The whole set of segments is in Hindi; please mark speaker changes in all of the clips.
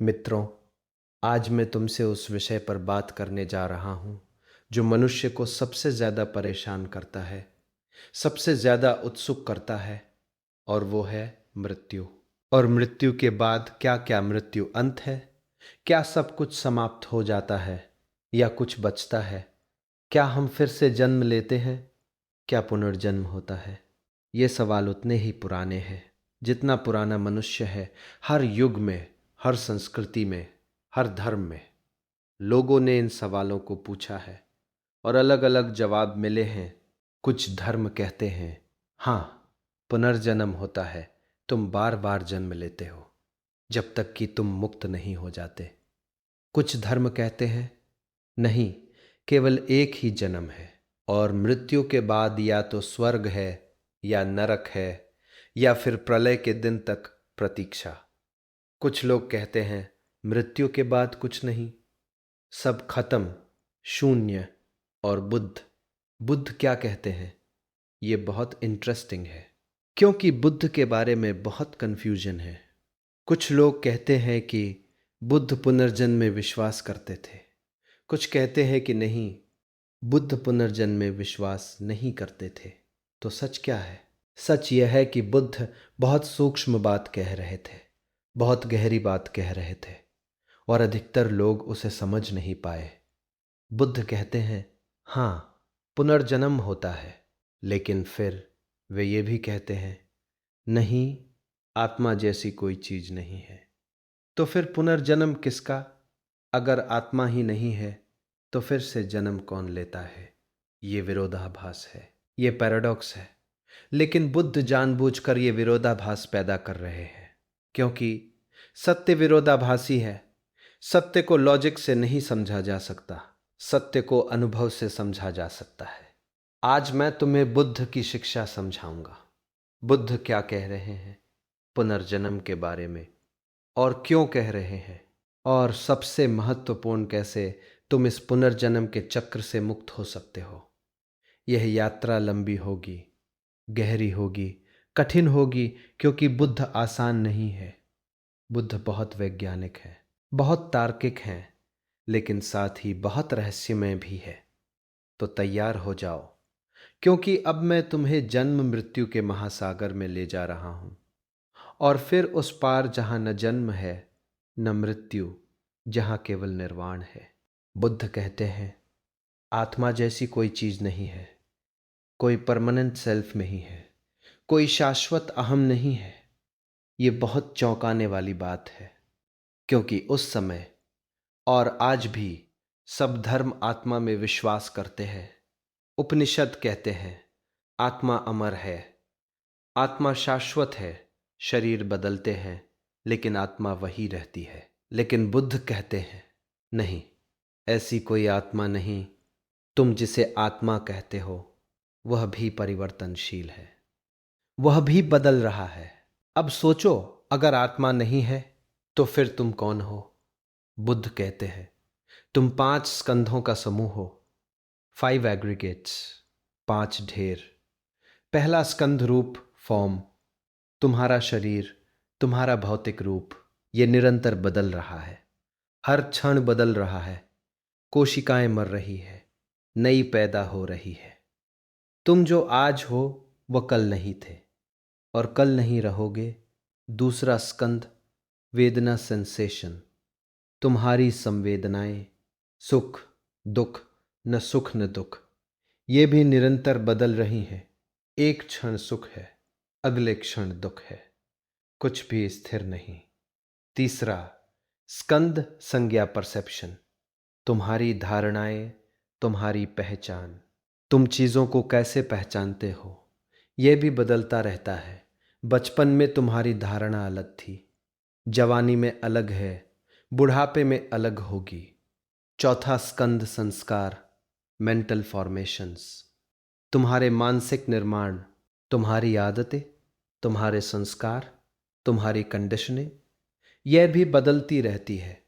Speaker 1: मित्रों, आज मैं तुमसे उस विषय पर बात करने जा रहा हूँ जो मनुष्य को सबसे ज़्यादा परेशान करता है, सबसे ज़्यादा उत्सुक करता है, और वो है मृत्यु। और मृत्यु के बाद क्या क्या मृत्यु अंत है? क्या सब कुछ समाप्त हो जाता है या कुछ बचता है? क्या हम फिर से जन्म लेते हैं? क्या पुनर्जन्म होता है? ये सवाल उतने ही पुराने हैं जितना पुराना मनुष्य है। हर युग में, हर संस्कृति में, हर धर्म में लोगों ने इन सवालों को पूछा है और अलग अलग जवाब मिले हैं। कुछ धर्म कहते हैं हाँ, पुनर्जन्म होता है, तुम बार बार जन्म लेते हो जब तक कि तुम मुक्त नहीं हो जाते। कुछ धर्म कहते हैं नहीं, केवल एक ही जन्म है और मृत्यु के बाद या तो स्वर्ग है या नरक है या फिर प्रलय के दिन तक प्रतीक्षा। कुछ लोग कहते हैं मृत्यु के बाद कुछ नहीं, सब खत्म, शून्य। और बुद्ध क्या कहते हैं? ये बहुत इंटरेस्टिंग है क्योंकि बुद्ध के बारे में बहुत कन्फ्यूजन है। कुछ लोग कहते हैं कि बुद्ध पुनर्जन्म में विश्वास करते थे, कुछ कहते हैं कि नहीं, बुद्ध पुनर्जन्म में विश्वास नहीं करते थे। तो सच क्या है? सच यह है कि बुद्ध बहुत सूक्ष्म बात कह रहे थे, बहुत गहरी बात कह रहे थे, और अधिकतर लोग उसे समझ नहीं पाए। बुद्ध कहते हैं हाँ, पुनर्जन्म होता है, लेकिन फिर वे ये भी कहते हैं नहीं, आत्मा जैसी कोई चीज नहीं है। तो फिर पुनर्जन्म किसका? अगर आत्मा ही नहीं है तो फिर से जन्म कौन लेता है? ये विरोधाभास है, ये पैराडॉक्स है। लेकिन बुद्ध जानबूझकर ये विरोधाभास पैदा कर रहे हैं क्योंकि सत्य विरोधाभासी है। सत्य को लॉजिक से नहीं समझा जा सकता, सत्य को अनुभव से समझा जा सकता है। आज मैं तुम्हें बुद्ध की शिक्षा समझाऊंगा। बुद्ध क्या कह रहे हैं पुनर्जन्म के बारे में और क्यों कह रहे हैं, और सबसे महत्वपूर्ण कैसे तुम इस पुनर्जन्म के चक्र से मुक्त हो सकते हो। यह यात्रा लंबी होगी, गहरी होगी, कठिन होगी, क्योंकि बुद्ध आसान नहीं है। बुद्ध बहुत वैज्ञानिक है, बहुत तार्किक हैं, लेकिन साथ ही बहुत रहस्यमय भी है। तो तैयार हो जाओ, क्योंकि अब मैं तुम्हें जन्म मृत्यु के महासागर में ले जा रहा हूं, और फिर उस पार जहां न जन्म है न मृत्यु, जहां केवल निर्वाण है। बुद्ध कहते हैं आत्मा जैसी कोई चीज नहीं है, कोई परमानेंट सेल्फ नहीं है, कोई शाश्वत अहम नहीं है। ये बहुत चौंकाने वाली बात है क्योंकि उस समय और आज भी सब धर्म आत्मा में विश्वास करते हैं। उपनिषद कहते हैं आत्मा अमर है, आत्मा शाश्वत है, शरीर बदलते हैं लेकिन आत्मा वही रहती है। लेकिन बुद्ध कहते हैं नहीं, ऐसी कोई आत्मा नहीं। तुम जिसे आत्मा कहते हो वह भी परिवर्तनशील है, वह भी बदल रहा है। अब सोचो, अगर आत्मा नहीं है तो फिर तुम कौन हो? बुद्ध कहते हैं तुम 5 स्कंधों का समूह हो, 5 एग्रीगेट्स, 5 ढेर। पहला स्कंध रूप, फॉर्म, तुम्हारा शरीर, तुम्हारा भौतिक रूप, ये निरंतर बदल रहा है, हर क्षण बदल रहा है। कोशिकाएं मर रही है, नई पैदा हो रही है। तुम जो आज हो वह कल नहीं थे और कल नहीं रहोगे। दूसरा स्कंध, वेदना, सेंसेशन, तुम्हारी संवेदनाएं, सुख दुख, न सुख न दुख, ये भी निरंतर बदल रही हैं। एक क्षण सुख है, अगले क्षण दुख है, कुछ भी स्थिर नहीं। तीसरा स्कंद, संज्ञा, परसेप्शन, तुम्हारी धारणाएं, तुम्हारी पहचान, तुम चीजों को कैसे पहचानते हो यह भी बदलता रहता है। बचपन में तुम्हारी धारणा अलग थी, जवानी में अलग है, बुढ़ापे में अलग होगी। चौथा स्कंद, संस्कार, मेंटल फॉर्मेशंस, तुम्हारे मानसिक निर्माण, तुम्हारी आदतें, तुम्हारे संस्कार, तुम्हारी कंडीशनिंग, यह भी बदलती रहती है।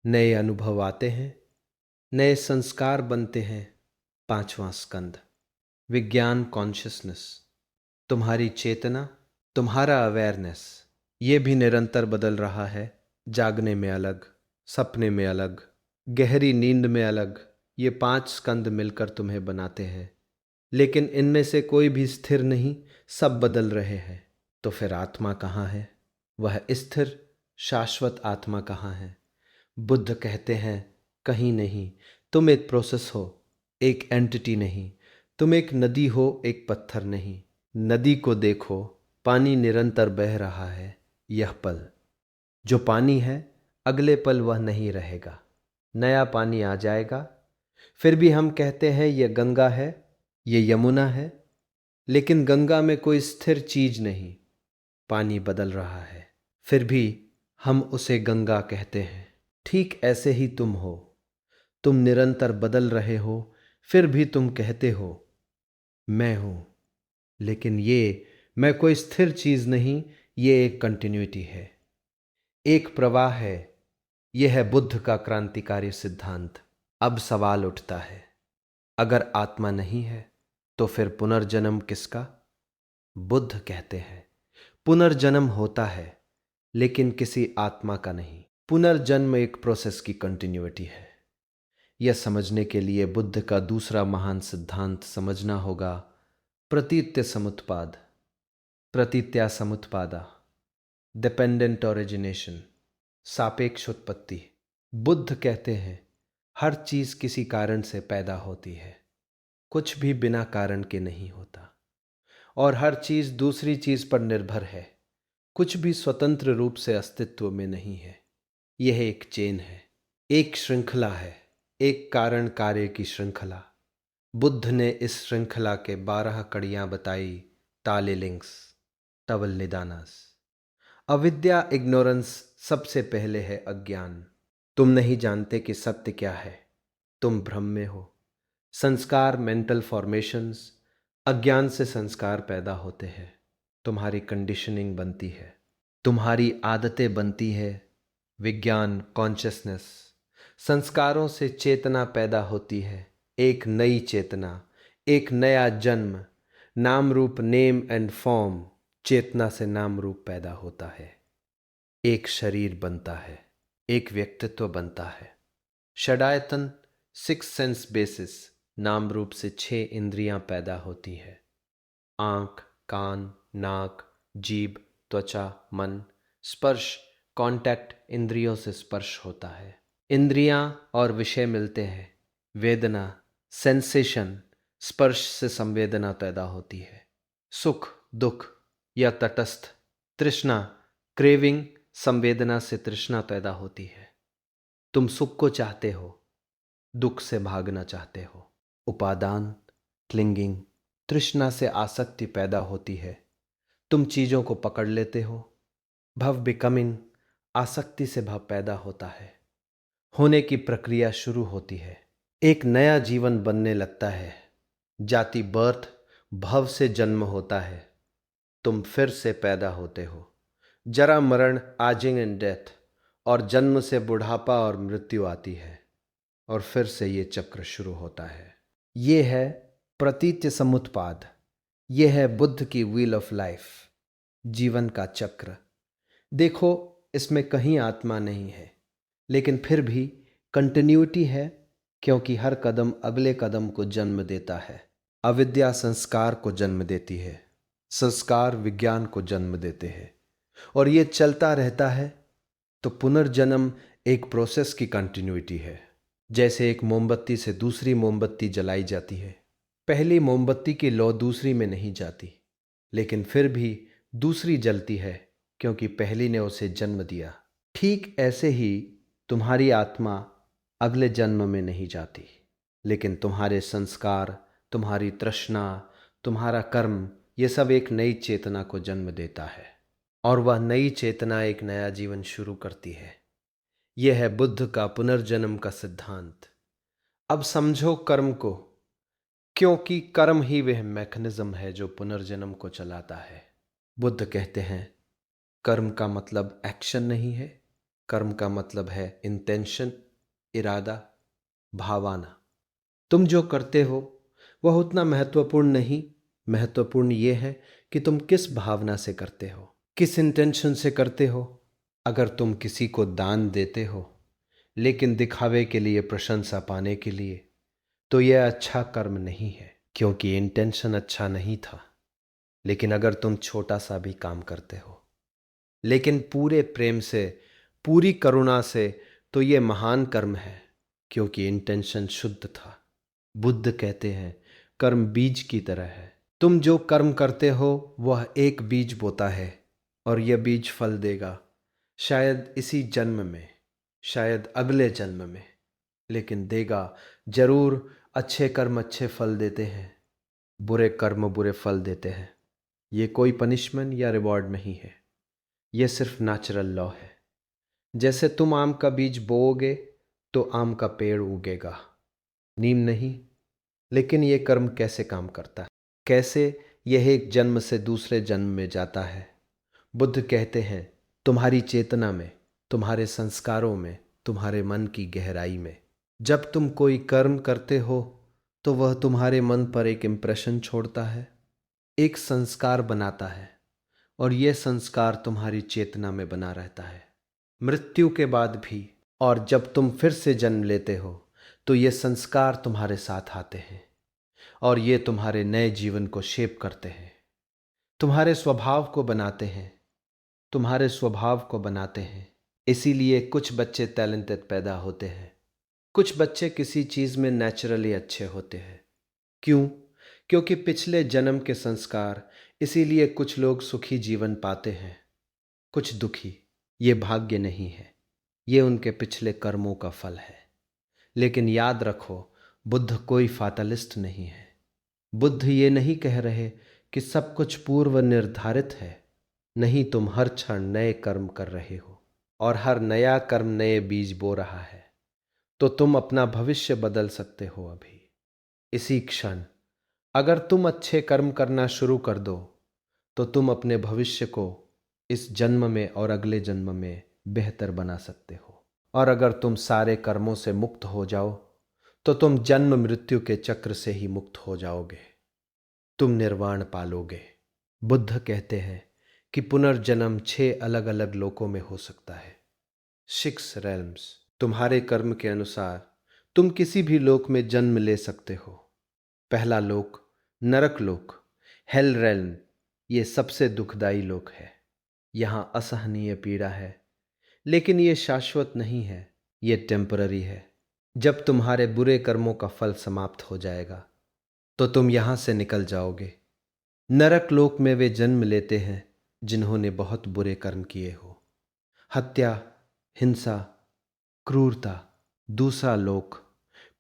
Speaker 1: नए अनुभव आते हैं, नए संस्कार बनते हैं। पांचवां स्कंद, विज्ञान, कॉन्शियसनेस, तुम्हारी चेतना, तुम्हारा अवेयरनेस, ये भी निरंतर बदल रहा है। जागने में अलग, सपने में अलग, गहरी नींद में अलग, ये 5 स्कंद मिलकर तुम्हें बनाते हैं। लेकिन इनमें से कोई भी स्थिर नहीं, सब बदल रहे हैं। तो फिर आत्मा कहाँ है? वह स्थिर शाश्वत आत्मा कहाँ है? बुद्ध कहते हैं, कहीं नहीं। तुम एक प्रोसेस हो, एक एंटिटी नहीं। तुम एक नदी हो, एक पत्थर नहीं। नदी को देखो, पानी निरंतर बह रहा है। यह पल जो पानी है, अगले पल वह नहीं रहेगा, नया पानी आ जाएगा। फिर भी हम कहते हैं यह गंगा है, ये यमुना है। लेकिन गंगा में कोई स्थिर चीज नहीं, पानी बदल रहा है, फिर भी हम उसे गंगा कहते हैं। ठीक ऐसे ही तुम हो, तुम निरंतर बदल रहे हो, फिर भी तुम कहते हो मैं हूं। लेकिन ये मैं कोई स्थिर चीज नहीं, ये एक कंटिन्यूटी है, एक प्रवाह है। यह है बुद्ध का क्रांतिकारी सिद्धांत। अब सवाल उठता है, अगर आत्मा नहीं है तो फिर पुनर्जन्म किसका? बुद्ध कहते हैं, पुनर्जन्म होता है, लेकिन किसी आत्मा का नहीं। पुनर्जन्म एक प्रोसेस की कंटिन्यूटी है। यह समझने के लिए बुद्ध का दूसरा महान सिद्धांत समझना होगा, प्रतीत्य समुत्पाद, प्रतीत्या समुत्पादा, डिपेंडेंट ओरिजिनेशन, सापेक्ष उत्पत्ति। बुद्ध कहते हैं हर चीज किसी कारण से पैदा होती है, कुछ भी बिना कारण के नहीं होता। और हर चीज दूसरी चीज पर निर्भर है, कुछ भी स्वतंत्र रूप से अस्तित्व में नहीं है। यह एक चेन है, एक श्रृंखला है, एक कारण कार्य की श्रृंखला। बुद्ध ने इस श्रृंखला के 12 कड़ियां बताई, ताले लिंक्स, टवल निदानास। अविद्या इग्नोरेंस, सबसे पहले है अज्ञान। तुम नहीं जानते कि सत्य क्या है, तुम भ्रम में हो। संस्कार, मेंटल फॉर्मेशंस, अज्ञान से संस्कार पैदा होते हैं। तुम्हारी कंडीशनिंग बनती है, तुम्हारी आदतें बनती है। विज्ञान, कॉन्शियसनेस, संस्कारों से चेतना पैदा होती है, एक नई चेतना, एक नया जन्म। नाम रूप, नेम एंड फॉर्म, चेतना से नाम रूप पैदा होता है। एक शरीर बनता है, एक व्यक्तित्व बनता है। षडायतन, 6 सेंस बेसिस, नाम रूप से 6 इंद्रियां पैदा होती है। आंख, कान, नाक, जीभ, त्वचा, मन। स्पर्श, कांटेक्ट, इंद्रियों से स्पर्श होता है। इंद्रियां और विषय मिलते हैं। वेदना, सेंसेशन, स्पर्श से संवेदना पैदा होती है। सुख, दुख या तटस्थ। तृष्णा, क्रेविंग, संवेदना से तृष्णा पैदा होती है। तुम सुख को चाहते हो, दुख से भागना चाहते हो। उपादान, क्लिंगिंग, तृष्णा से आसक्ति पैदा होती है, तुम चीजों को पकड़ लेते हो। भव, बिकमिंग, आसक्ति से भव पैदा होता है, होने की प्रक्रिया शुरू होती है। एक नया जीवन बनने लगता है। जाति, बर्थ, भव से जन्म होता है, तुम फिर से पैदा होते हो। जरा, मरण, आजिंग एंड डेथ, और जन्म से बुढ़ापा और मृत्यु आती है, और फिर से ये चक्र शुरू होता है। ये है प्रतीत्य समुत्पाद, ये है बुद्ध की व्हील ऑफ लाइफ, जीवन का चक्र। देखो, इसमें कहीं आत्मा नहीं है, लेकिन फिर भी कंटिन्यूटी है, क्योंकि हर कदम अगले कदम को जन्म देता है। अविद्या संस्कार को जन्म देती है, संस्कार विज्ञान को जन्म देते हैं, और ये चलता रहता है। तो पुनर्जन्म एक प्रोसेस की कंटिन्यूटी है। जैसे एक मोमबत्ती से दूसरी मोमबत्ती जलाई जाती है, पहली मोमबत्ती की लौ दूसरी में नहीं जाती, लेकिन फिर भी दूसरी जलती है, क्योंकि पहली ने उसे जन्म दिया। ठीक ऐसे ही तुम्हारी आत्मा अगले जन्म में नहीं जाती, लेकिन तुम्हारे संस्कार, तुम्हारी तृष्णा, तुम्हारा कर्म, ये सब एक नई चेतना को जन्म देता है, और वह नई चेतना एक नया जीवन शुरू करती है। यह है बुद्ध का पुनर्जन्म का सिद्धांत। अब समझो कर्म को, क्योंकि कर्म ही वह मैकेनिज्म है जो पुनर्जन्म को चलाता है। बुद्ध कहते हैं कर्म का मतलब एक्शन नहीं है, कर्म का मतलब है इंटेंशन, इरादा, भावना। तुम जो करते हो वह उतना महत्वपूर्ण नहीं, महत्वपूर्ण यह है कि तुम किस भावना से करते हो, किस इंटेंशन से करते हो। अगर तुम किसी को दान देते हो लेकिन दिखावे के लिए, प्रशंसा पाने के लिए, तो यह अच्छा कर्म नहीं है, क्योंकि इंटेंशन अच्छा नहीं था। लेकिन अगर तुम छोटा सा भी काम करते हो लेकिन पूरे प्रेम से, पूरी करुणा से, तो यह महान कर्म है, क्योंकि इंटेंशन शुद्ध था। बुद्ध कहते हैं कर्म बीज की तरह है। तुम जो कर्म करते हो वह एक बीज बोता है और यह बीज फल देगा, शायद इसी जन्म में, शायद अगले जन्म में, लेकिन देगा जरूर। अच्छे कर्म अच्छे फल देते हैं, बुरे कर्म बुरे फल देते हैं। ये कोई पनिशमेंट या रिवॉर्ड नहीं है, यह सिर्फ नेचुरल लॉ है। जैसे तुम आम का बीज बोओगे तो आम का पेड़ उगेगा, नीम नहीं। लेकिन यह कर्म कैसे काम करता है, कैसे यह एक जन्म से दूसरे जन्म में जाता है? बुद्ध कहते हैं तुम्हारी चेतना में, तुम्हारे संस्कारों में, तुम्हारे मन की गहराई में। जब तुम कोई कर्म करते हो तो वह तुम्हारे मन पर एक इम्प्रेशन छोड़ता है, एक संस्कार बनाता है, और यह संस्कार तुम्हारी चेतना में बना रहता है मृत्यु के बाद भी। और जब तुम फिर से जन्म लेते हो तो ये संस्कार तुम्हारे साथ आते हैं और ये तुम्हारे नए जीवन को शेप करते हैं, तुम्हारे स्वभाव को बनाते हैं, तुम्हारे स्वभाव को बनाते हैं। इसीलिए कुछ बच्चे टैलेंटेड पैदा होते हैं, कुछ बच्चे किसी चीज़ में नेचुरली अच्छे होते हैं। क्यों? क्योंकि पिछले जन्म के संस्कार। इसीलिए कुछ लोग सुखी जीवन पाते हैं, कुछ दुखी। ये भाग्य नहीं है, ये उनके पिछले कर्मों का फल है। लेकिन याद रखो, बुद्ध कोई फातलिस्ट नहीं है। बुद्ध ये नहीं कह रहे कि सब कुछ पूर्व निर्धारित है। नहीं, तुम हर क्षण नए कर्म कर रहे हो और हर नया कर्म नए बीज बो रहा है। तो तुम अपना भविष्य बदल सकते हो अभी, इसी क्षण। अगर तुम अच्छे कर्म करना शुरू कर दो तो तुम अपने भविष्य को इस जन्म में और अगले जन्म में बेहतर बना सकते हो। और अगर तुम सारे कर्मों से मुक्त हो जाओ तो तुम जन्म मृत्यु के चक्र से ही मुक्त हो जाओगे, तुम निर्वाण पालोगे। बुद्ध कहते हैं कि पुनर्जन्म 6 अलग अलग लोकों में हो सकता है, 6 realms। तुम्हारे कर्म के अनुसार तुम किसी भी लोक में जन्म ले सकते हो। पहला लोक नरक लोक, हेल रेल्म, ये सबसे दुखदाई लोक है। यहाँ असहनीय पीड़ा है, लेकिन ये शाश्वत नहीं है, ये टेम्पररी है। जब तुम्हारे बुरे कर्मों का फल समाप्त हो जाएगा तो तुम यहाँ से निकल जाओगे। नरक लोक में वे जन्म लेते हैं जिन्होंने बहुत बुरे कर्म किए हो, हत्या, हिंसा, क्रूरता। दूसरा लोक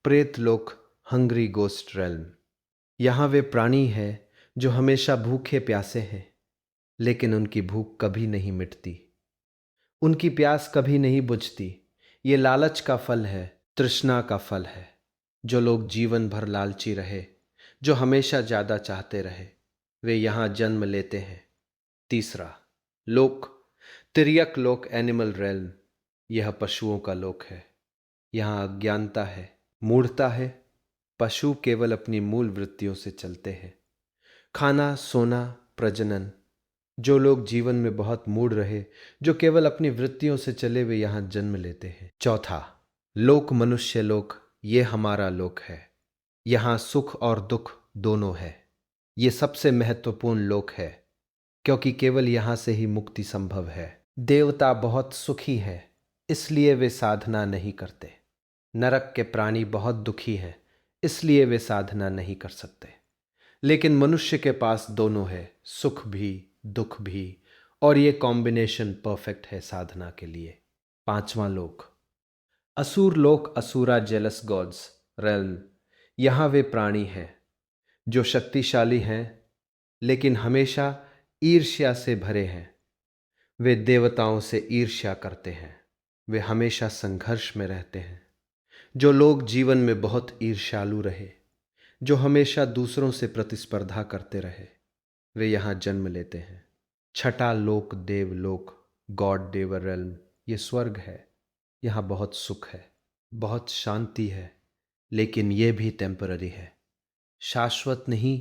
Speaker 1: प्रेत लोक, हंग्री गोस्ट रेल्म। यहाँ वे प्राणी हैं जो हमेशा भूखे प्यासे हैं, लेकिन उनकी भूख कभी नहीं मिटती, उनकी प्यास कभी नहीं बुझती। ये लालच का फल है, तृष्णा का फल है। जो लोग जीवन भर लालची रहे, जो हमेशा ज़्यादा चाहते रहे, वे यहाँ जन्म लेते हैं। तीसरा लोक तिर्यक लोक, एनिमल रेल्म। यह पशुओं का लोक है। यहाँ अज्ञानता है, मूढ़ता है। पशु केवल अपनी मूल वृत्तियों से चलते हैं, खाना, सोना, प्रजनन। जो लोग जीवन में बहुत मूढ़ रहे, जो केवल अपनी वृत्तियों से चले, वे यहाँ जन्म लेते हैं। चौथा लोक मनुष्य लोक, ये हमारा लोक है। यहाँ सुख और दुख दोनों है। ये सबसे महत्वपूर्ण लोक है, क्योंकि केवल यहाँ से ही मुक्ति संभव है। देवता बहुत सुखी है, इसलिए वे साधना नहीं करते। नरक के प्राणी बहुत दुखी हैं, इसलिए वे साधना नहीं कर सकते। लेकिन मनुष्य के पास दोनों है, सुख भी दुख भी, और ये कॉम्बिनेशन परफेक्ट है साधना के लिए। पांचवा लोक असुर लोक, असुरा जेलस गॉड्स रेल्म। यहाँ वे प्राणी हैं जो शक्तिशाली हैं लेकिन हमेशा ईर्ष्या से भरे हैं। वे देवताओं से ईर्ष्या करते हैं, वे हमेशा संघर्ष में रहते हैं। जो लोग जीवन में बहुत ईर्ष्यालु रहे, जो हमेशा दूसरों से प्रतिस्पर्धा करते रहे, वे यहाँ जन्म लेते हैं। छठा लोक देवलोक, गॉड देवर रेल्म। ये स्वर्ग है। यहाँ बहुत सुख है, बहुत शांति है, लेकिन ये भी टेम्पररी है, शाश्वत नहीं।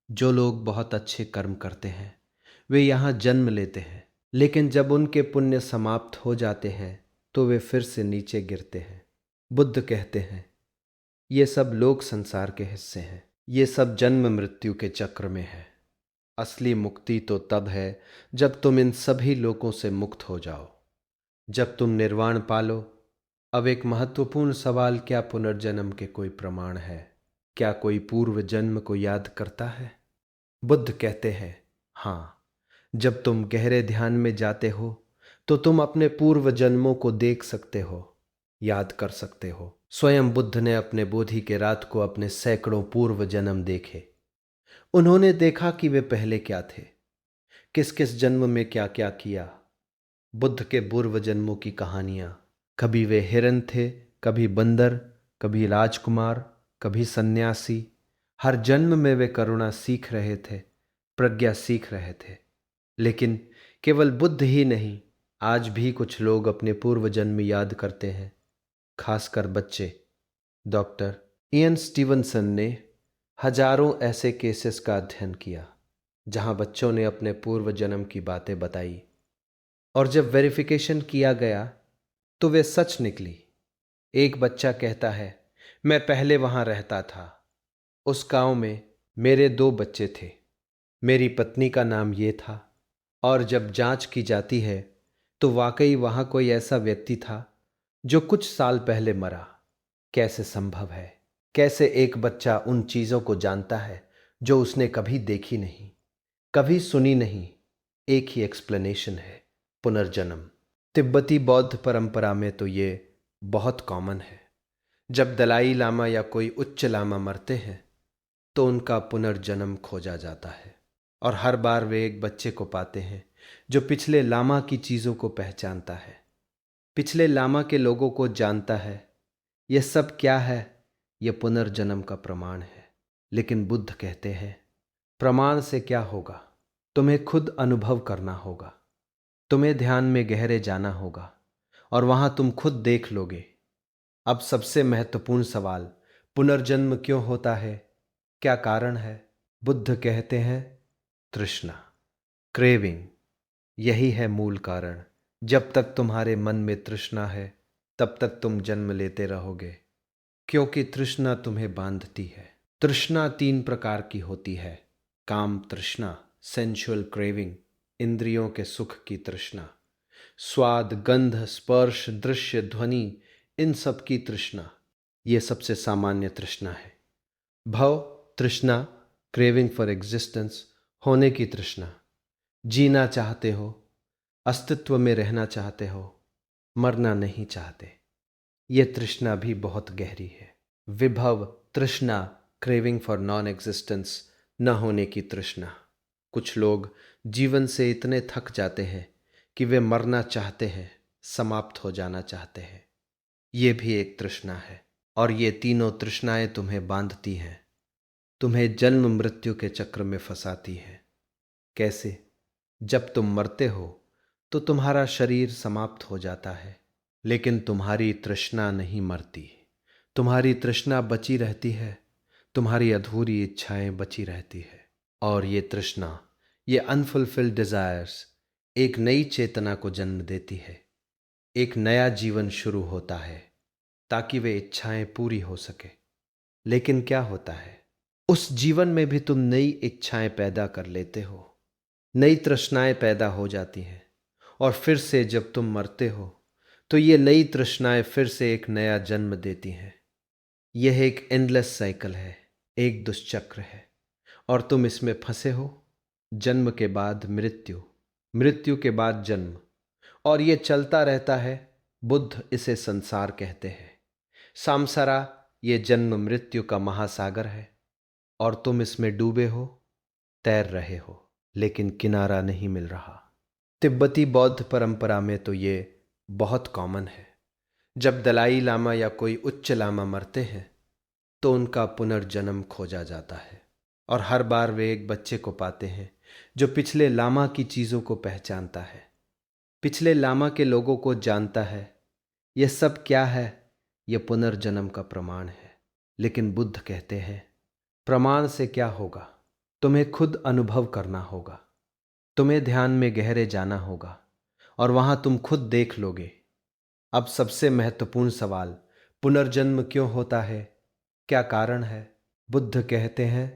Speaker 1: जो लोग बहुत अच्छे कर्म करते हैं वे यहाँ जन्म लेते हैं, लेकिन जब उनके पुण्य समाप्त हो जाते हैं तो वे फिर से नीचे गिरते हैं। बुद्ध कहते हैं, ये सब लोक संसार के हिस्से हैं, ये सब जन्म मृत्यु के चक्र में है। असली मुक्ति तो तब है जब तुम इन सभी लोकों से मुक्त हो जाओ, जब तुम निर्वाण पालो। अब एक महत्वपूर्ण सवाल, क्या पुनर्जन्म के कोई प्रमाण है? क्या कोई पूर्व जन्म को याद करता है? बुद्ध कहते हैं, हाँ। जब तुम गहरे ध्यान में जाते हो तो तुम अपने पूर्व जन्मों को देख सकते हो, याद कर सकते हो। स्वयं बुद्ध ने अपने बोधि के रात को अपने सैकड़ों पूर्व जन्म देखे। उन्होंने देखा कि वे पहले क्या थे, किस किस जन्म में क्या क्या किया। बुद्ध के पूर्व जन्मों की कहानियां, कभी वे हिरन थे, कभी बंदर, कभी राजकुमार, कभी सन्यासी। हर जन्म में वे करुणा सीख रहे थे, प्रज्ञा सीख रहे थे। लेकिन केवल बुद्ध ही नहीं, आज भी कुछ लोग अपने पूर्व जन्म याद करते हैं, खासकर बच्चे। डॉक्टर इयन स्टीवनसन ने हजारों ऐसे केसेस का अध्ययन किया जहां बच्चों ने अपने पूर्व जन्म की बातें बताई, और जब वेरिफिकेशन किया गया तो वे सच निकली। एक बच्चा कहता है, मैं पहले वहां रहता था, उस गांव में मेरे 2 बच्चे थे, मेरी पत्नी का नाम ये था, और जब जांच की जाती है तो वाकई वहां कोई ऐसा व्यक्ति था जो कुछ साल पहले मरा। कैसे संभव है? कैसे एक बच्चा उन चीजों को जानता है जो उसने कभी देखी नहीं, कभी सुनी नहीं? एक ही एक्सप्लेनेशन है, पुनर्जन्म। तिब्बती बौद्ध परंपरा में तो ये बहुत कॉमन है। जब दलाई लामा या कोई उच्च लामा मरते हैं तो उनका पुनर्जन्म खोजा जाता है, और हर बार वे एक बच्चे को पाते हैं जो पिछले लामा की चीजों को पहचानता है, पिछले लामा के लोगों को जानता है। यह सब क्या है? यह पुनर्जन्म का प्रमाण है। लेकिन बुद्ध कहते हैं, प्रमाण से क्या होगा? तुम्हें खुद अनुभव करना होगा, तुम्हें ध्यान में गहरे जाना होगा, और वहां तुम खुद देख लोगे। अब सबसे महत्वपूर्ण सवाल, पुनर्जन्म क्यों होता है? क्या कारण है? बुद्ध कहते हैं, तृष्णा, क्रेविंग, यही है मूल कारण। जब तक तुम्हारे मन में तृष्णा है तब तक तुम जन्म लेते रहोगे, क्योंकि तृष्णा तुम्हें बांधती है। तृष्णा 3 प्रकार की होती है। काम तृष्णा, सेंसुअल क्रेविंग, इंद्रियों के सुख की तृष्णा, स्वाद, गंध, स्पर्श, दृश्य, ध्वनि, इन सब की तृष्णा, ये सबसे सामान्य तृष्णा है। भव तृष्णा, क्रेविंग फॉर एग्जिस्टेंस, होने की तृष्णा, जीना चाहते हो, अस्तित्व में रहना चाहते हो, मरना नहीं चाहते। ये तृष्णा भी बहुत गहरी है। विभव तृष्णा, क्रेविंग फॉर नॉन एग्जिस्टेंस, न होने की तृष्णा। कुछ लोग जीवन से इतने थक जाते हैं कि वे मरना चाहते हैं, समाप्त हो जाना चाहते हैं। ये भी एक तृष्णा है, और ये तीनों तृष्णाएं तुम्हें बांधती हैं, तुम्हें जन्म मृत्यु के चक्र में फंसाती हैं। कैसे? जब तुम मरते हो तो तुम्हारा शरीर समाप्त हो जाता है, लेकिन तुम्हारी तृष्णा नहीं मरती। तुम्हारी तृष्णा बची रहती है, तुम्हारी अधूरी इच्छाएं बची रहती है। और ये तृष्णा, ये अनफुलफिल्ड डिजायर्स एक नई चेतना को जन्म देती है। एक नया जीवन शुरू होता है ताकि वे इच्छाएं पूरी हो सके। लेकिन क्या होता है? उस जीवन में भी तुम नई इच्छाएं पैदा कर लेते हो, नई तृष्णाएं पैदा हो जाती हैं, और फिर से जब तुम मरते हो तो ये नई तृष्णाएं फिर से एक नया जन्म देती हैं। यह एक एंडलेस साइकिल है, एक दुष्चक्र है, और तुम इसमें फंसे हो। जन्म के बाद मृत्यु, मृत्यु के बाद जन्म, और ये चलता रहता है। बुद्ध इसे संसार कहते हैं। सामसारा ये जन्म मृत्यु का महासागर है, और तुम इसमें डूबे हो, तैर रहे हो, लेकिन किनारा नहीं मिल रहा। तिब्बती बौद्ध परंपरा में तो ये बहुत कॉमन है। जब दलाई लामा या कोई उच्च लामा मरते हैं तो उनका पुनर्जन्म खोजा जाता है, और हर बार वे एक बच्चे को पाते हैं जो पिछले लामा की चीजों को पहचानता है, पिछले लामा के लोगों को जानता है। यह सब क्या है? यह पुनर्जन्म का प्रमाण है। लेकिन बुद्ध कहते हैं, प्रमाण से क्या होगा? तुम्हें खुद अनुभव करना होगा, तुम्हें ध्यान में गहरे जाना होगा, और वहां तुम खुद देख लोगे। अब सबसे महत्वपूर्ण सवाल, पुनर्जन्म क्यों होता है, क्या कारण है? बुद्ध कहते हैं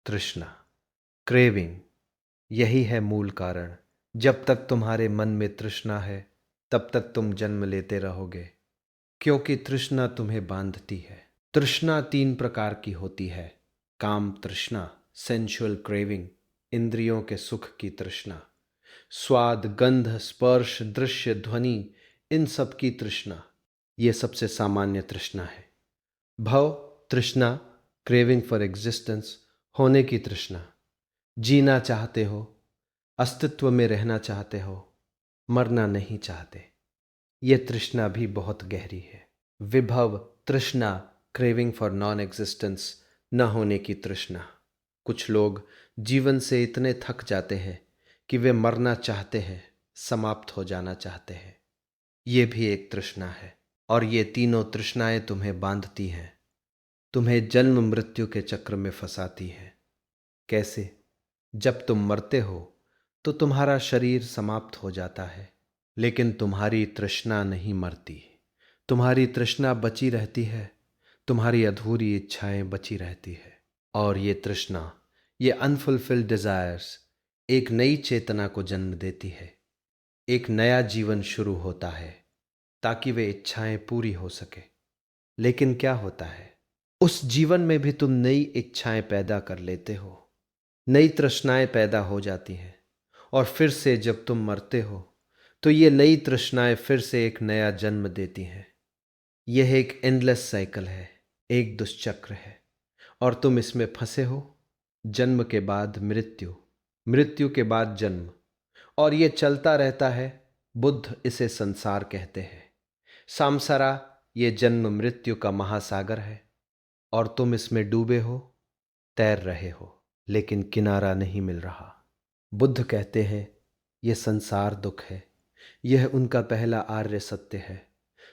Speaker 1: तृष्णा, क्रेविंग, यही है मूल कारण। जब तक तुम्हारे मन में तृष्णा है तब तक तुम जन्म लेते रहोगे, क्योंकि तृष्णा तुम्हें बांधती है। तृष्णा तीन प्रकार की होती है। काम तृष्णा, सेंशुअल क्रेविंग, इंद्रियों के सुख की तृष्णा, स्वाद, गंध, स्पर्श, दृश्य, ध्वनि, इन सब की तृष्णा, ये सबसे सामान्य तृष्णा है। भव तृष्णा, क्रेविंग फॉर एग्जिस्टेंस, होने की तृष्णा, जीना चाहते हो, अस्तित्व में रहना चाहते हो, मरना नहीं चाहते। ये तृष्णा भी बहुत गहरी है। विभव तृष्णा, क्रेविंग फॉर नॉन एग्जिस्टेंस, न होने की तृष्णा। कुछ लोग जीवन से इतने थक जाते हैं कि वे मरना चाहते हैं, समाप्त हो जाना चाहते हैं। ये भी एक तृष्णा है। और ये तीनों तृष्णाएं तुम्हें बांधती हैं, तुम्हें जन्म मृत्यु के चक्र में फंसाती हैं। कैसे? जब तुम मरते हो तो तुम्हारा शरीर समाप्त हो जाता है, लेकिन तुम्हारी तृष्णा नहीं मरती। तुम्हारी तृष्णा बची रहती है, तुम्हारी अधूरी इच्छाएं बची रहती है। और ये तृष्णा, ये अनफुलफिल्ड डिजायर्स एक नई चेतना को जन्म देती है। एक नया जीवन शुरू होता है ताकि वे इच्छाएं पूरी हो सके। लेकिन क्या होता है, उस जीवन में भी तुम नई इच्छाएं पैदा कर लेते हो, नई तृष्णाएं पैदा हो जाती हैं। और फिर से जब तुम मरते हो तो ये नई तृष्णाएं फिर से एक नया जन्म देती हैं। यह एक एंडलेस साइकिल है, एक दुष्चक्र है, और तुम इसमें फंसे हो। जन्म के बाद मृत्यु, मृत्यु के बाद जन्म, और ये चलता रहता है। बुद्ध इसे संसार कहते हैं। सामसरा ये जन्म मृत्यु का महासागर है, और तुम इसमें डूबे हो, तैर रहे हो, लेकिन किनारा नहीं मिल रहा। बुद्ध कहते हैं यह संसार दुख है, यह उनका पहला आर्य सत्य है।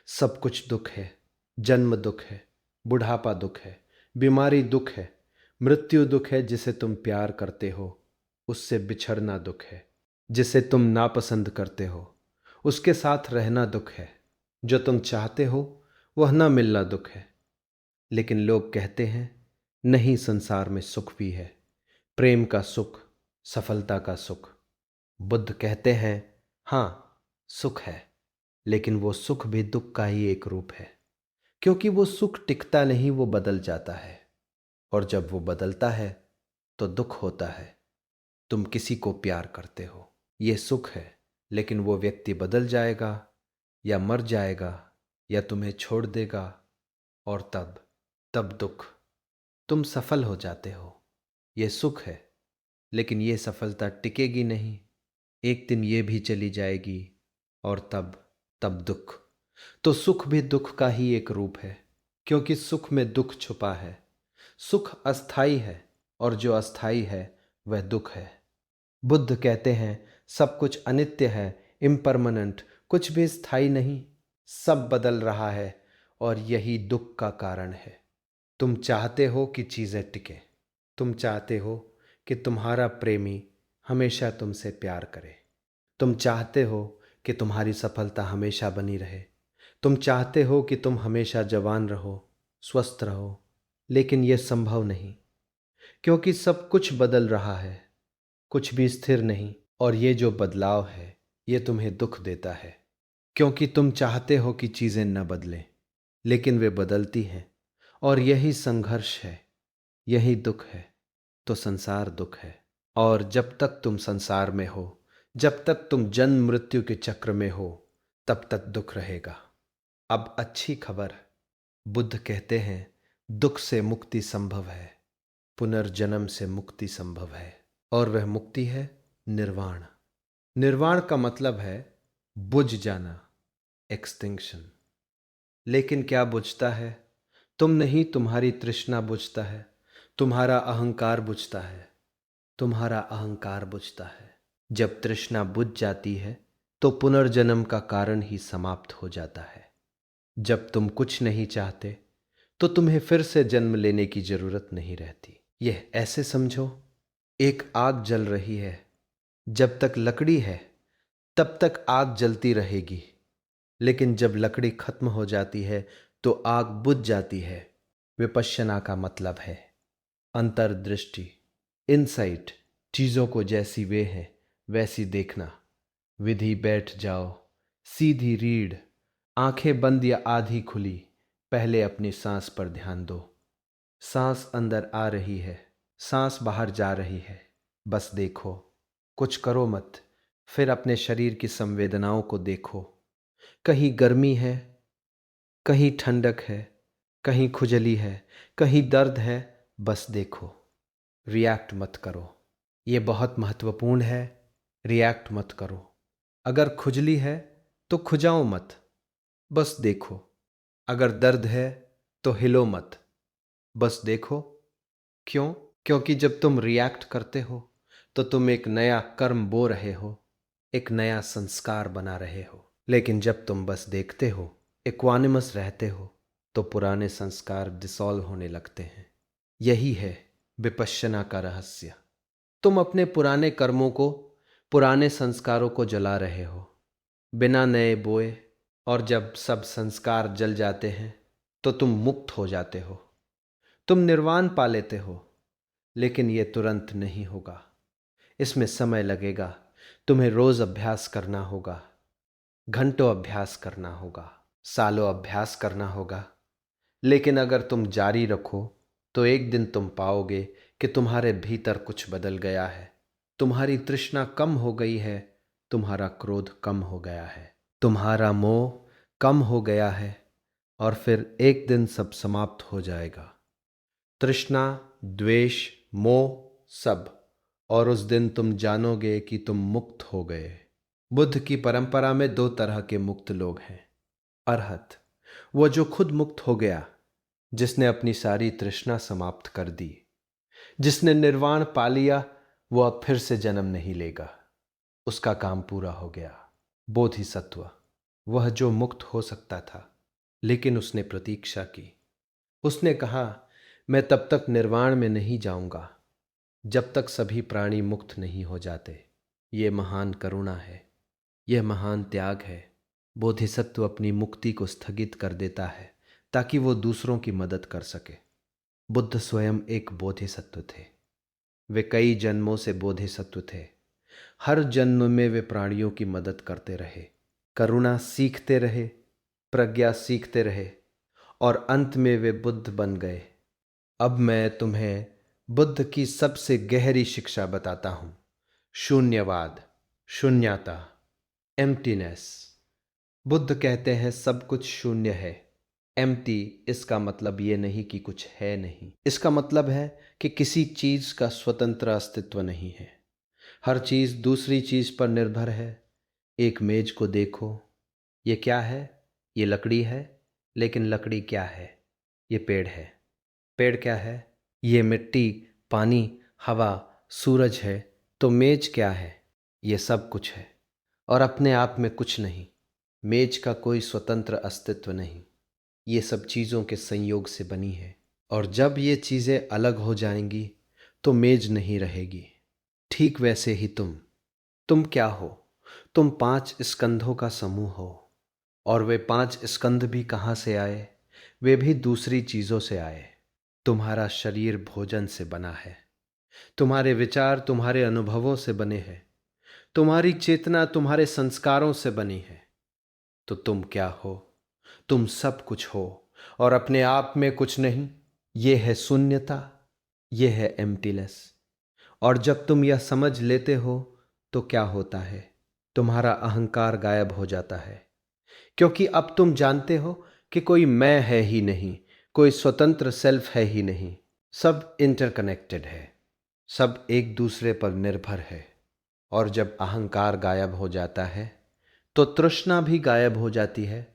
Speaker 1: सब कुछ दुख है। जन्म दुख है, बुढ़ापा दुख है, बीमारी दुख है, मृत्यु दुख है। जिसे तुम प्यार करते हो उससे बिछड़ना दुख है, जिसे तुम नापसंद करते हो उसके साथ रहना दुख है, जो तुम चाहते हो वह न मिलना दुख है। लेकिन लोग कहते हैं नहीं, संसार में सुख भी है, प्रेम का सुख, सफलता का सुख। बुद्ध कहते हैं हाँ, सुख है, लेकिन वो सुख भी दुख का ही एक रूप है, क्योंकि वो सुख टिकता नहीं, वो बदल जाता है। और जब वो बदलता है तो दुख होता है। तुम किसी को प्यार करते हो, ये सुख है, लेकिन वो व्यक्ति बदल जाएगा या मर जाएगा या तुम्हें छोड़ देगा, और तब दुख। तुम सफल हो जाते हो, ये सुख है, लेकिन ये सफलता टिकेगी नहीं, एक दिन ये भी चली जाएगी, और तब दुख। तो सुख भी दुख का ही एक रूप है, क्योंकि सुख में दुख छुपा है। सुख अस्थाई है, और जो अस्थाई है वह दुख है। बुद्ध कहते हैं सब कुछ अनित्य है, इम्परमानेंट, कुछ भी स्थायी नहीं, सब बदल रहा है, और यही दुख का कारण है। तुम चाहते हो कि चीज़ें टिके, तुम चाहते हो कि तुम्हारा प्रेमी हमेशा तुमसे प्यार करे, तुम चाहते हो कि तुम्हारी सफलता हमेशा बनी रहे, तुम चाहते हो कि तुम हमेशा जवान रहो, स्वस्थ रहो। लेकिन यह संभव नहीं, क्योंकि सब कुछ बदल रहा है, कुछ भी स्थिर नहीं। और ये जो बदलाव है ये तुम्हें दुख देता है, क्योंकि तुम चाहते हो कि चीज़ें न बदलें, लेकिन वे बदलती हैं। और यही संघर्ष है, यही दुख है। तो संसार दुख है। और जब तक तुम संसार में हो, जब तक तुम जन्म मृत्यु के चक्र में हो, तब तक दुख रहेगा। अब अच्छी खबर, बुद्ध कहते हैं दुख से मुक्ति संभव है, पुनर्जन्म से मुक्ति संभव है, और वह मुक्ति है निर्वाण। निर्वाण का मतलब है बुझ जाना, एक्सटिंक्शन। लेकिन क्या बुझता है? तुम नहीं, तुम्हारी तृष्णा बुझता है, तुम्हारा अहंकार बुझता है, तुम्हारा अहंकार बुझता है। जब तृष्णा बुझ जाती है तो पुनर्जन्म का कारण ही समाप्त हो जाता है। जब तुम कुछ नहीं चाहते तो तुम्हें फिर से जन्म लेने की जरूरत नहीं रहती। यह ऐसे समझो, एक आग जल रही है, जब तक लकड़ी है तब तक आग जलती रहेगी, लेकिन जब लकड़ी खत्म हो जाती है तो आग बुझ जाती है। विपश्यना का मतलब है अंतर्दृष्टि, इनसाइट, चीजों को जैसी वे हैं वैसी देखना। विधि बैठ जाओ, सीधी रीढ़, आंखें बंद या आधी खुली, पहले अपनी सांस पर ध्यान दो। सांस अंदर आ रही है, सांस बाहर जा रही है, बस देखो, कुछ करो मत। फिर अपने शरीर की संवेदनाओं को देखो, कहीं गर्मी है, कहीं ठंडक है, कहीं खुजली है, कहीं दर्द है, बस देखो। रिएक्ट मत करो, ये बहुत महत्वपूर्ण है। रिएक्ट मत करो। अगर खुजली है तो खुजाओ मत, बस देखो। अगर दर्द है तो हिलो मत, बस देखो। क्यों? क्योंकि जब तुम रिएक्ट करते हो तो तुम एक नया कर्म बो रहे हो, एक नया संस्कार बना रहे हो। लेकिन जब तुम बस देखते हो, इक्वानिमस रहते हो, तो पुराने संस्कार डिसॉल्व होने लगते हैं। यही है विपश्यना का रहस्य। तुम अपने पुराने कर्मों को, पुराने संस्कारों को जला रहे हो बिना नए बोए, और जब सब संस्कार जल जाते हैं तो तुम मुक्त हो जाते हो, तुम निर्वाण पा लेते हो। लेकिन यह तुरंत नहीं होगा, इसमें समय लगेगा। तुम्हें रोज अभ्यास करना होगा, घंटों अभ्यास करना होगा, सालों अभ्यास करना होगा। लेकिन अगर तुम जारी रखो तो एक दिन तुम पाओगे कि तुम्हारे भीतर कुछ बदल गया है। तुम्हारी तृष्णा कम हो गई है, तुम्हारा क्रोध कम हो गया है, तुम्हारा मोह कम हो गया है, और फिर एक दिन सब समाप्त हो जाएगा। तृष्णा, द्वेष, मोह, सब। और उस दिन तुम जानोगे कि तुम मुक्त हो गए। बुद्ध की परंपरा में दो तरह के मुक्त लोग हैं। अरहत, वो जो खुद मुक्त हो गया, जिसने अपनी सारी तृष्णा समाप्त कर दी, जिसने निर्वाण पा लिया, वो अब फिर से जन्म नहीं लेगा, उसका काम पूरा हो गया। बोधिसत्व, वह जो मुक्त हो सकता था, लेकिन उसने प्रतीक्षा की। उसने कहा, मैं तब तक निर्वाण में नहीं जाऊंगा जब तक सभी प्राणी मुक्त नहीं हो जाते। ये महान करुणा है, यह महान त्याग है। बोधिसत्व अपनी मुक्ति को स्थगित कर देता है ताकि वो दूसरों की मदद कर सके। बुद्ध स्वयं एक बोधिसत्व थे। वे कई जन्मों से बोधिसत्व थे। हर जन्म में वे प्राणियों की मदद करते रहे, करुणा सीखते रहे, प्रज्ञा सीखते रहे, और अंत में वे बुद्ध बन गए। अब मैं तुम्हें बुद्ध की सबसे गहरी शिक्षा बताता हूं। शून्यवाद, शून्यता, एम्प्टीनेस। बुद्ध कहते हैं सब कुछ शून्य है। एम्प्टी, इसका मतलब ये नहीं कि कुछ है नहीं, इसका मतलब है कि किसी चीज का स्वतंत्र अस्तित्व नहीं है। हर चीज दूसरी चीज पर निर्भर है। एक मेज को देखो, ये क्या है? ये लकड़ी है। लेकिन लकड़ी क्या है? ये पेड़ है। पेड़ क्या है? ये मिट्टी, पानी, हवा, सूरज है। तो मेज क्या है? ये सब कुछ है और अपने आप में कुछ नहीं। मेज का कोई स्वतंत्र अस्तित्व नहीं, ये सब चीज़ों के संयोग से बनी है। और जब ये चीज़ें अलग हो जाएंगी तो मेज नहीं रहेगी। ठीक वैसे ही तुम क्या हो? तुम 5 स्कंधों का समूह हो। और वे 5 स्कंध भी कहाँ से आए? वे भी दूसरी चीज़ों से आए। तुम्हारा शरीर भोजन से बना है, तुम्हारे विचार तुम्हारे अनुभवों से बने हैं, तुम्हारी चेतना तुम्हारे संस्कारों से बनी है। तो तुम क्या हो? तुम सब कुछ हो और अपने आप में कुछ नहीं। ये है शून्यता, ये है एम्प्टीनेस। और जब तुम यह समझ लेते हो तो क्या होता है? तुम्हारा अहंकार गायब हो जाता है, क्योंकि अब तुम जानते हो कि कोई मैं है ही नहीं, कोई स्वतंत्र सेल्फ है ही नहीं। सब इंटरकनेक्टेड है, सब एक दूसरे पर निर्भर है। और जब अहंकार गायब हो जाता है तो तृष्णा भी गायब हो जाती है।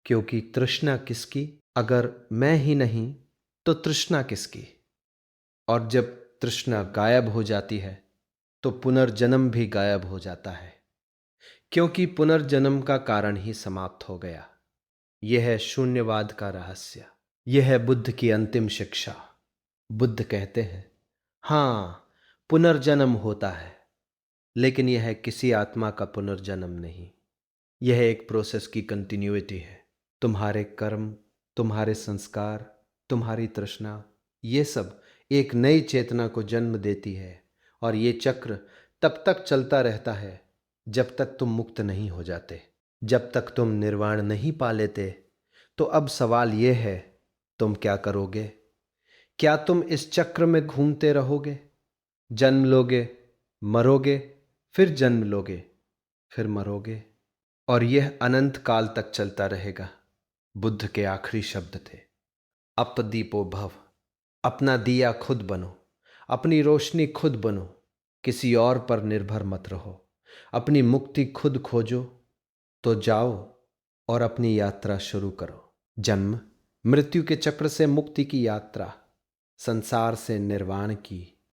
Speaker 1: क्योंकि तृष्णा किसकी? अगर मैं ही नहीं तो तृष्णा किसकी? और जब तृष्णा गायब हो जाती है तो पुनर्जन्म भी गायब हो जाता है, क्योंकि पुनर्जन्म का कारण ही समाप्त हो गया। यह है शून्यवाद का रहस्य। यह है बुद्ध की अंतिम शिक्षा। बुद्ध कहते हैं, हाँ, पुनर्जन्म होता है, लेकिन यह किसी आत्मा का पुनर्जन्म नहीं, यह एक प्रोसेस की कंटिन्यूटी है। तुम्हारे कर्म, तुम्हारे संस्कार, तुम्हारी तृष्णा, ये सब एक नई चेतना को जन्म देती है और ये चक्र तब तक चलता रहता है जब तक तुम मुक्त नहीं हो जाते, जब तक तुम निर्वाण नहीं पा लेते। तो अब सवाल ये है, तुम क्या करोगे? क्या तुम इस चक्र में घूमते रहोगे? जन्म लोगे, मरोगे, फिर जन्म लोगे, फिर मरोगे, और यह अनंत काल तक चलता रहेगा। बुद्ध के आखिरी शब्द थे, अपदीपो भव। अपना दिया खुद बनो, अपनी रोशनी खुद बनो, किसी और पर निर्भर मत रहो। अपनी मुक्ति खुद खोजो, तो जाओ और अपनी यात्रा शुरू करो। जन्म मृत्यु के चक्र से मुक्ति की यात्रा, संसार से निर्वाण की